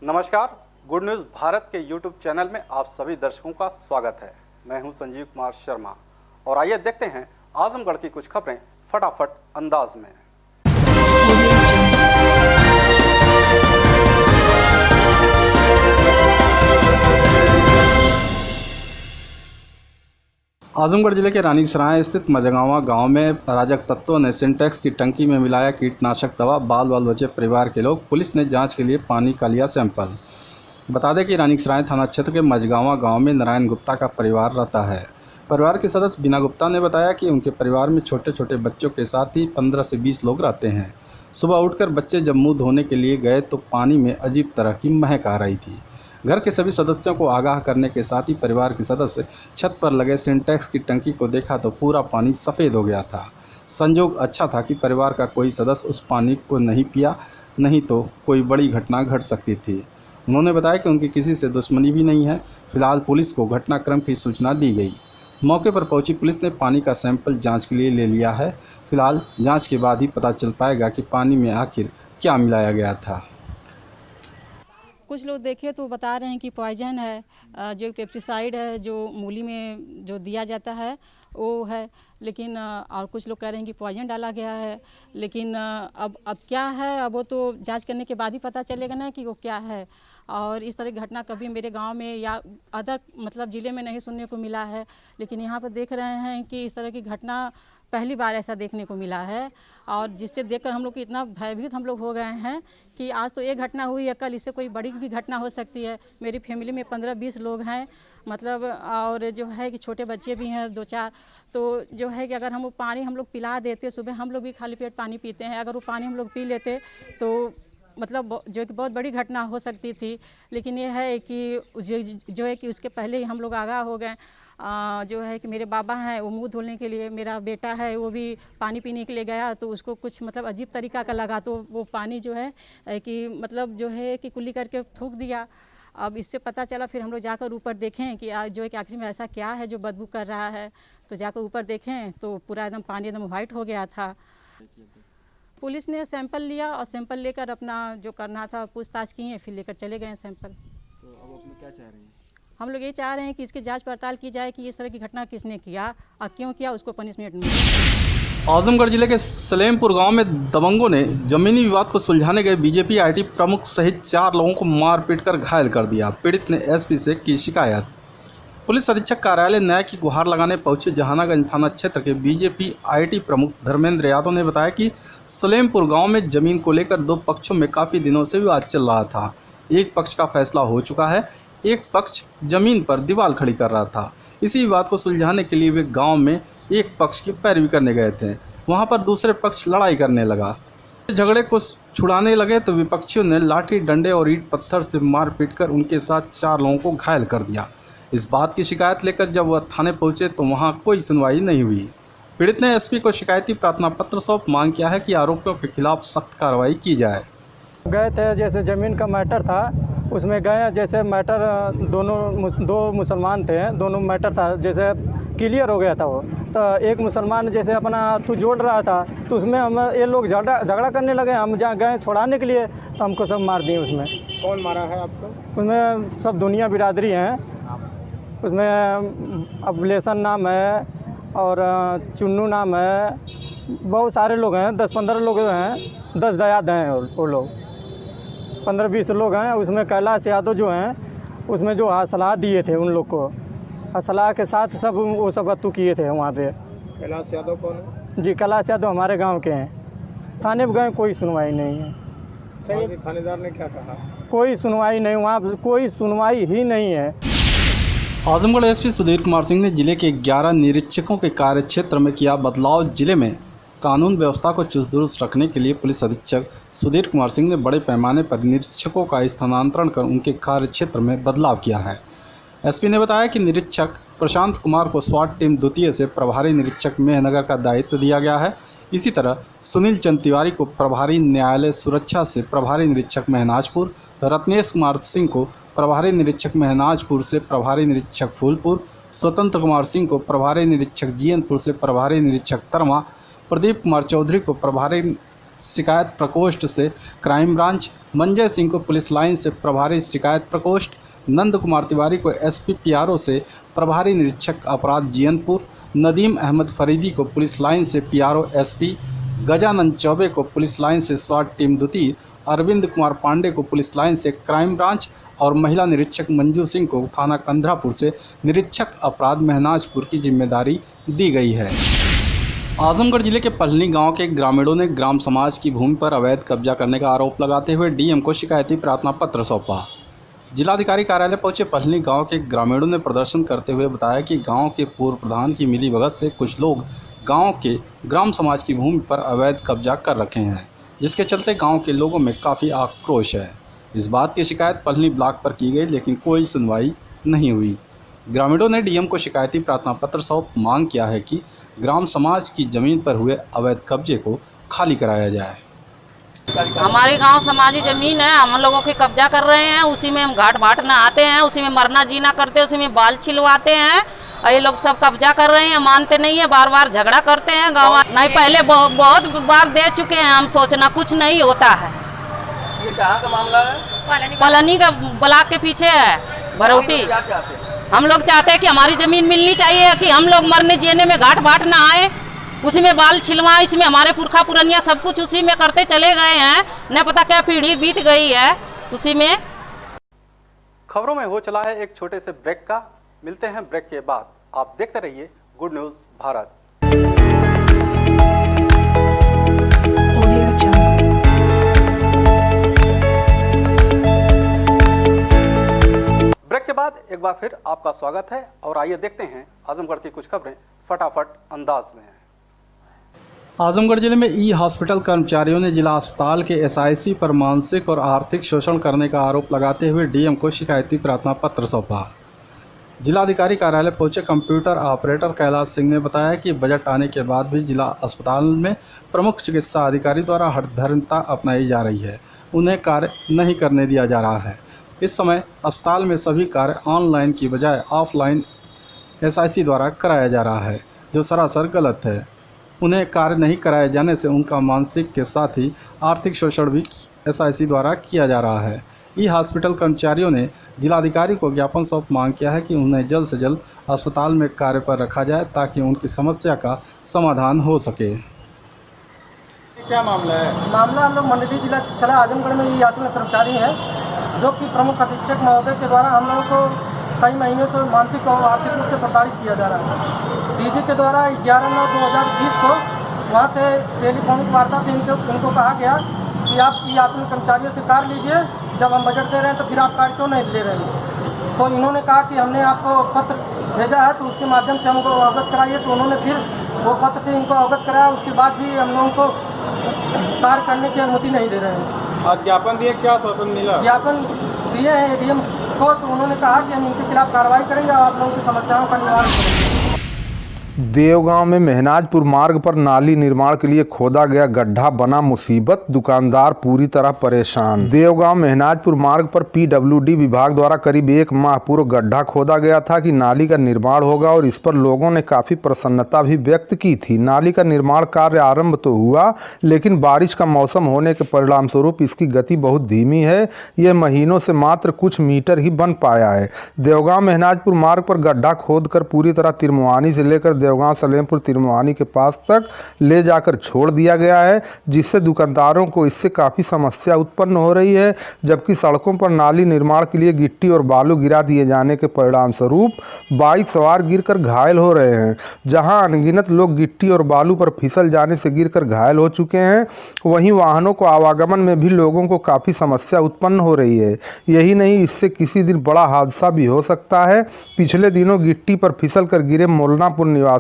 नमस्कार, good news Bharat के YouTube channel में आप सभी दर्शकों का स्वागत है। मैं हूं संजीव कुमार शर्मा और आइए देखते हैं आजमगढ़ की कुछ खबरें फटाफट अंदाज में। आजमगढ़ जिले के रानीसराय स्थित मजगावा गांव में अराजक तत्वों ने सिंटेक्स की टंकी में मिलाया कीटनाशक दवा। बाल बचे परिवार के लोग, पुलिस ने जांच के लिए पानी का लिया सैंपल। बता दें कि रानीसराय थाना क्षेत्र के मजगावा गांव में नारायण गुप्ता का परिवार रहता है। परिवार के सदस्य बीना गुप्ता ने बताया कि उनके परिवार में छोटे छोटे बच्चों के साथ ही 15 से 20 लोग रहते हैं। सुबह उठकर बच्चे जब मुँह धोने के लिए गए तो पानी में अजीब तरह की महक आ रही थी। घर के सभी सदस्यों को आगाह करने के साथ ही परिवार के सदस्य छत पर लगे सिंटेक्स की टंकी को देखा तो पूरा पानी सफ़ेद हो गया था। संजोग अच्छा था कि परिवार का कोई सदस्य उस पानी को नहीं पिया, नहीं तो कोई बड़ी घटना घट सकती थी। उन्होंने बताया कि उनकी किसी से दुश्मनी भी नहीं है। फिलहाल पुलिस को घटनाक्रम की सूचना दी गई। मौके पर पहुंची पुलिस ने पानी का सैंपल जांच के लिए ले लिया है। फिलहाल जांच के बाद ही पता चल पाएगा कि पानी में आखिर क्या मिलाया गया था। कुछ लोग देखे तो बता रहे हैं कि पॉइजन है, जो पेस्टिसाइड है जो मूली में जो दिया जाता है वो है, लेकिन और कुछ लोग कह रहे हैं कि पॉइजन डाला गया है। लेकिन अब क्या है, अब वो तो जांच करने के बाद ही पता चलेगा ना कि वो क्या है। और इस तरह की घटना कभी मेरे गांव में या अदर मतलब ज़िले में नहीं सुनने को मिला है, लेकिन यहाँ पर देख रहे हैं कि इस तरह की घटना पहली बार ऐसा देखने को मिला है। और जिससे देखकर हम लोग को इतना भयभीत हम लोग हो गए हैं कि आज तो एक घटना हुई है, कल इससे कोई बड़ी भी घटना हो सकती है। मेरी फैमिली में 15-20 लोग हैं मतलब, और जो है कि छोटे बच्चे भी हैं 2-4। तो जो है कि अगर हम वो पानी हम लोग पिला देते, सुबह हम लोग भी खाली पेट पानी पीते हैं, अगर वो पानी हम लोग पी लेते तो मतलब जो कि बहुत बड़ी घटना हो सकती थी। लेकिन ये है कि जो है कि उसके पहले ही हम लोग आगाह हो गए। जो है कि मेरे बाबा हैं वो मुंह धुलने के लिए, मेरा बेटा है वो भी पानी पीने के लिए गया तो उसको कुछ मतलब अजीब तरीका का लगा, तो वो पानी जो है कि मतलब जो है कि कुल्ली करके थूक दिया। अब इससे पता चला, फिर हम लोग जाकर ऊपर देखें कि जो है कि आखिर में ऐसा क्या है जो बदबू कर रहा है। तो जाकर ऊपर देखें तो पूरा एकदम पानी एकदम वाइट हो गया था। पुलिस ने सैंपल लिया और सैंपल लेकर अपना जो करना था पूछताछ किए, फिर लेकर चले गए सैंपल। तो अब आप क्या चाह रहे हैं? हम लोग ये चाह रहे हैं कि इसकी जांच पड़ताल की जाए कि इस तरह की घटना किसने किया और क्यों किया, उसको पनिशमेंट मिले। आजमगढ़ जिले के सलेमपुर गांव में दबंगों ने जमीनी विवाद को सुलझाने गए बीजेपी आईटी प्रमुख सहित 4 लोगों को मार पीट कर घायल कर दिया। पीड़ित ने एसपी से की शिकायत। पुलिस अधीक्षक कार्यालय न्याय की गुहार लगाने पहुंचे जहानागंज थाना क्षेत्र के बीजेपी आईटी प्रमुख धर्मेंद्र यादव ने बताया कि सलेमपुर गांव में जमीन को लेकर 2 पक्षों में काफ़ी दिनों से विवाद चल रहा था। एक पक्ष का फैसला हो चुका है, एक पक्ष जमीन पर दीवार खड़ी कर रहा था। इसी विवाद को सुलझाने के लिए वे गांव में एक पक्ष की पैरवी करने गए थे। वहां पर दूसरे पक्ष लड़ाई करने लगा। झगड़े को छुड़ाने लगे तो विपक्षियों ने लाठी डंडे और ईंट पत्थर से मार पीट कर उनके साथ 4 लोगों को घायल कर दिया। इस बात की शिकायत लेकर जब वह थाने पहुंचे तो वहां कोई सुनवाई नहीं हुई। पीड़ित ने एसपी को शिकायती प्रार्थना पत्र सौंप मांग किया है कि आरोपियों के खिलाफ सख्त कार्रवाई की जाए। गए थे, जैसे ज़मीन का मैटर था उसमें गए, जैसे मैटर दो मुसलमान थे, दोनों मैटर था जैसे क्लियर हो गया था वो। तो एक मुसलमान जैसे अपना तू जोड़ रहा था तो उसमें हम ये लोग झगड़ा करने लगे। हम जहाँ गए छुड़ाने के लिए तो हमको सब मार दिए। उसमें कौन मारा है आपको? उसमें सब दुनिया बिरादरी हैं। उसमें अबलेसन नाम है और चुन्नू नाम है, बहुत सारे लोग हैं, 10-15 लोग हैं, 10 दयाद हैं वो लोग, 15-20 लोग हैं। उसमें कैलाश यादव जो हैं उसमें जो असलाह दिए थे उन लोग को, असलाह के साथ सब वो सब अतु किए थे वहाँ पे। कैलाश यादव कौन है? जी, कैलाश यादव हमारे गांव के हैं। थाने में गए, कोई सुनवाई नहीं है। थानेदार ने क्या कहा? कोई सुनवाई नहीं, वहाँ कोई सुनवाई ही नहीं है। आजमगढ़ एसपी सुधीर कुमार सिंह ने जिले के 11 निरीक्षकों के कार्य क्षेत्र में किया बदलाव। जिले में कानून व्यवस्था को चुस्त दुरुस्त रखने के लिए पुलिस अधीक्षक सुधीर कुमार सिंह ने बड़े पैमाने पर निरीक्षकों का स्थानांतरण कर उनके कार्य क्षेत्र में बदलाव किया है। एसपी ने बताया कि निरीक्षक प्रशांत कुमार को स्वाट टीम द्वितीय से प्रभारी निरीक्षक मेहनगर का दायित्व दिया गया है। इसी तरह सुनील चंद तिवारी को प्रभारी न्यायालय सुरक्षा से प्रभारी निरीक्षक महनाजपुर, रत्नेश कुमार सिंह को प्रभारी निरीक्षक महनाजपुर से प्रभारी निरीक्षक फूलपुर, स्वतंत्र कुमार सिंह को प्रभारी निरीक्षक जीएनपुर से प्रभारी निरीक्षक तरमा, प्रदीप कुमार चौधरी को प्रभारी शिकायत प्रकोष्ठ से क्राइम ब्रांच, मंजय सिंह को पुलिस लाइन से प्रभारी शिकायत प्रकोष्ठ, नंद कुमार तिवारी को एसपी पीआरओ से प्रभारी निरीक्षक अपराध जीयनपुर, नदीम अहमद फरीदी को पुलिस लाइन से पीआरओ एसपी, गजानंद चौबे को पुलिस लाइन से स्वाट टीम द्वितीय, अरविंद कुमार पांडे को पुलिस लाइन से क्राइम ब्रांच और महिला निरीक्षक मंजू सिंह को थाना कंधरापुर से निरीक्षक अपराध महनाजपुर की जिम्मेदारी दी गई है। आजमगढ़ जिले के पलनी गांव के ग्रामीणों ने ग्राम समाज की भूमि पर अवैध कब्जा करने का आरोप लगाते हुए डीएम को शिकायती प्रार्थना पत्र सौंपा। जिलाधिकारी कार्यालय पहुंचे पलनी गांव के ग्रामीणों ने प्रदर्शन करते हुए बताया कि गांव के पूर्व प्रधान की मिलीभगत से कुछ लोग गांव के ग्राम समाज की भूमि पर अवैध कब्जा कर रखे हैं, जिसके चलते गांव के लोगों में काफ़ी आक्रोश है। इस बात की शिकायत पलनी ब्लॉक पर की गई, लेकिन कोई सुनवाई नहीं हुई। ग्रामीणों ने डीएम को शिकायती प्रार्थना पत्र सौंप मांग किया है कि ग्राम समाज की जमीन पर हुए अवैध कब्जे को खाली कराया जाए। हमारे गांव समाजी जमीन है, हम लोगों के कब्जा कर रहे हैं, उसी में हम घाट बाट नहाते हैं, उसी में मरना जीना करते हैं, उसी में बाल छिलवाते हैं। और ये लोग सब कब्जा कर रहे हैं, मानते नहीं है, बार बार झगड़ा करते हैं। गाँव नहीं, पहले बहुत बार दे चुके हैं, हम सोचना कुछ नहीं होता है। ये कहाँ का मामला है? पलनी का ब्लॉक के पीछे है, भरौटी। क्या चाहते हैं? हम लोग चाहते हैं कि हमारी जमीन मिलनी चाहिए, कि हम लोग मरने जीने में घाट बाट नहाए, उसी में बाल छिलवाएं, इसमें हमारे पुरखा पुरनिया सब कुछ उसी में करते चले गए हैं, न पता क्या पीढ़ी बीत गई है उसी में। खबरों में हो चला है एक छोटे से ब्रेक का। मिलते हैं ब्रेक के बाद। आप देखते रहिए गुड न्यूज़ भारत। ब्रेक के बाद एक बार फिर आपका स्वागत है और आइए देखते हैं आजमगढ़ की कुछ खबरें फटाफट अंदाज में। आजमगढ़ जिले में ई हॉस्पिटल कर्मचारियों ने जिला अस्पताल के एसआईसी पर मानसिक और आर्थिक शोषण करने का आरोप लगाते हुए डीएम को शिकायती प्रार्थना पत्र सौंपा। जिलाधिकारी कार्यालय पहुंचे कंप्यूटर ऑपरेटर कैलाश सिंह ने बताया कि बजट आने के बाद भी जिला अस्पताल में प्रमुख चिकित्सा अधिकारी द्वारा हठधर्मिता अपनाई जा रही है, उन्हें कार्य नहीं करने दिया जा रहा है। इस समय अस्पताल में सभी कार्य ऑनलाइन की बजाय ऑफलाइन एसआईसी द्वारा कराया जा रहा है, जो सरासर गलत है। उन्हें कार्य नहीं कराए जाने से उनका मानसिक के साथ ही आर्थिक शोषण भी एसआईसी द्वारा किया जा रहा है। ई हॉस्पिटल कर्मचारियों ने जिलाधिकारी को ज्ञापन सौंप मांग किया है कि उन्हें जल्द से जल्द अस्पताल में कार्य पर रखा जाए ताकि उनकी समस्या का समाधान हो सके। क्या मामला है? मामला हम लोग मंडली जिला चिकित्सालय आजमगढ़ में ये यात्री कर्मचारी हैं, जो कि प्रमुख अधीक्षक महोदय के द्वारा हम लोगों को कई महीने से मानसिक और आर्थिक रूप से प्रताड़ित किया जा रहा है। डीजी के द्वारा 11/9/2020 को वहाँ से टेलीफोनिक वार्ता से इनको कहा गया कि आप यात्री कर्मचारियों से कार्य लीजिए, जब हम बजट दे रहे हैं तो फिर आप कार्य क्यों नहीं ले रहे हैं। तो इन्होंने कहा कि हमने आपको पत्र भेजा है तो उसके माध्यम से हमको अवगत कराइए। तो उन्होंने फिर वो पत्र से इनको अवगत कराया, उसके बाद भी हम लोगों को कार्य करने की अनुमति नहीं दे रहे हैं। आज ज्ञापन दिए, क्या शासन मिला? ज्ञापन दिए हैं एडीएम को, तो उन्होंने कहा कि हम इनके खिलाफ कार्रवाई करेंगे और आप लोगों की समस्याओं का निवारण करेंगे। देवगांव में महनाजपुर मार्ग पर नाली निर्माण के लिए खोदा गया गड्ढा बना मुसीबत, दुकानदार पूरी तरह परेशान। देवगांव महनाजपुर मार्ग पर पीडब्ल्यूडी विभाग द्वारा करीब 1 माह पूर्व गड्ढा खोदा गया था कि नाली का निर्माण होगा और इस पर लोगों ने काफी प्रसन्नता भी व्यक्त की थी। नाली का निर्माण कार्य आरंभ तो हुआ, लेकिन बारिश का मौसम होने के परिणाम स्वरूप इसकी गति बहुत धीमी है। यह महीनों से मात्र कुछ मीटर ही बन पाया है। देवगांव महनाजपुर मार्ग पर गड्ढा खोदकर पूरी तरह तिरमुहानी से लेकर देवगांव सलेमपुर तिरमुहानी के पास तक ले जाकर छोड़ दिया गया है, जिससे दुकानदारों को इससे काफ़ी समस्या उत्पन्न हो रही है। जबकि सड़कों पर नाली निर्माण के लिए गिट्टी और बालू गिरा दिए जाने के परिणाम स्वरूप बाइक सवार गिरकर घायल हो रहे हैं। जहां अनगिनत लोग गिट्टी और बालू पर फिसल जाने से गिरकर घायल हो चुके हैं, वहीं वाहनों को आवागमन में भी लोगों को काफ़ी समस्या उत्पन्न हो रही है। यही नहीं, इससे किसी दिन बड़ा हादसा भी हो सकता है। पिछले दिनों गिट्टी पर फिसल कर गिरे मोलनापुर निवासी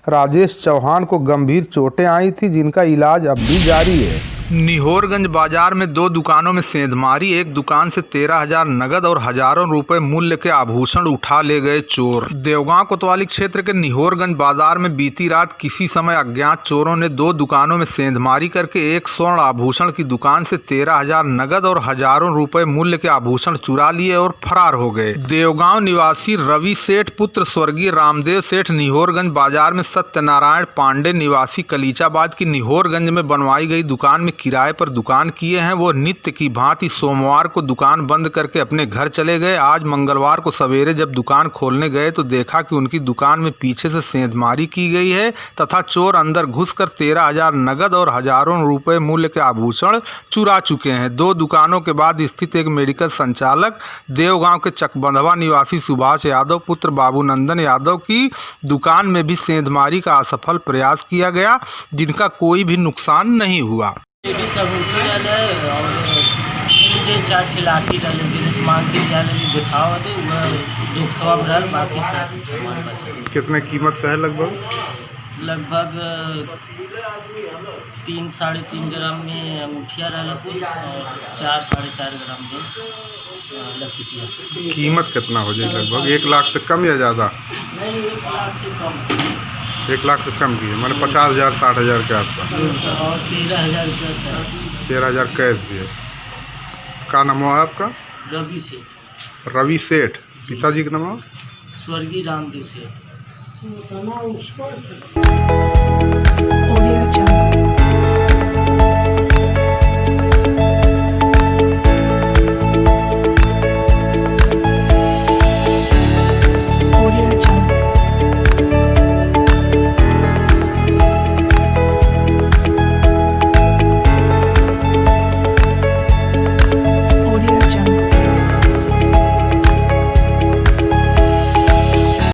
राजेश चौहान को गंभीर चोटें आई थी, जिनका इलाज अब भी जारी है। निहोरगंज बाजार में 2 दुकानों में सेंधमारी। एक दुकान से 13,000 नगद और हजारों रुपए मूल्य के आभूषण उठा ले गए चोर। देवगांव कोतवाली क्षेत्र के निहोरगंज बाजार में बीती रात किसी समय अज्ञात चोरों ने 2 दुकानों में सेंधमारी करके एक स्वर्ण आभूषण की दुकान से 13,000 नगद और हजारों रुपए मूल्य के आभूषण चुरा लिए और फरार हो गए। देवगांव निवासी रवि सेठ पुत्र स्वर्गीय रामदेव सेठ निहोरगंज बाजार में सत्यनारायण पांडे निवासी कलीचाबाद की निहोरगंज में बनवाई गई दुकान में किराए पर दुकान किए हैं वो नित्य की भांति सोमवार को दुकान बंद करके अपने घर चले गए। आज मंगलवार को सवेरे जब दुकान खोलने गए तो देखा कि उनकी दुकान में पीछे से सेंधमारी की गई है तथा चोर अंदर घुसकर 13,000 नगद और हजारों रुपए मूल्य के आभूषण चुरा चुके हैं। 2 दुकानों के बाद स्थित एक मेडिकल संचालक देवगांव के चकबंधवा निवासी सुभाष यादव पुत्र बाबूनंदन यादव की दुकान में भी सेंधमारी का असफल प्रयास किया गया, जिनका कोई भी नुकसान नहीं हुआ। लेडी सब उठी रहे और मुझे 4 ठिलाठी रहे जिन्हें मांग के जाने दिखावा दे वह जो सब रहल बाकी सब सामान बचा। कितने कीमत का है लगभग? लगभग 3 साढ़े 3 ग्राम में अंगूठिया रहल कुल और 4 साढ़े 4 ग्राम में लकीटिया। कीमत कितना हो जाए लगभग? 1 लाख से कम या ज़्यादा? नहीं 1 लाख से कम। 1 लाख से कम की है, मैंने 50,000 60,000 के आसपास। और 13,000 रुपया कैश। 13,000 कैश भी है। क्या नाम है आपका? रवि सेठ। रवि सेठ। पिताजी का नाम? स्वर्गीय रामदेव सेठ।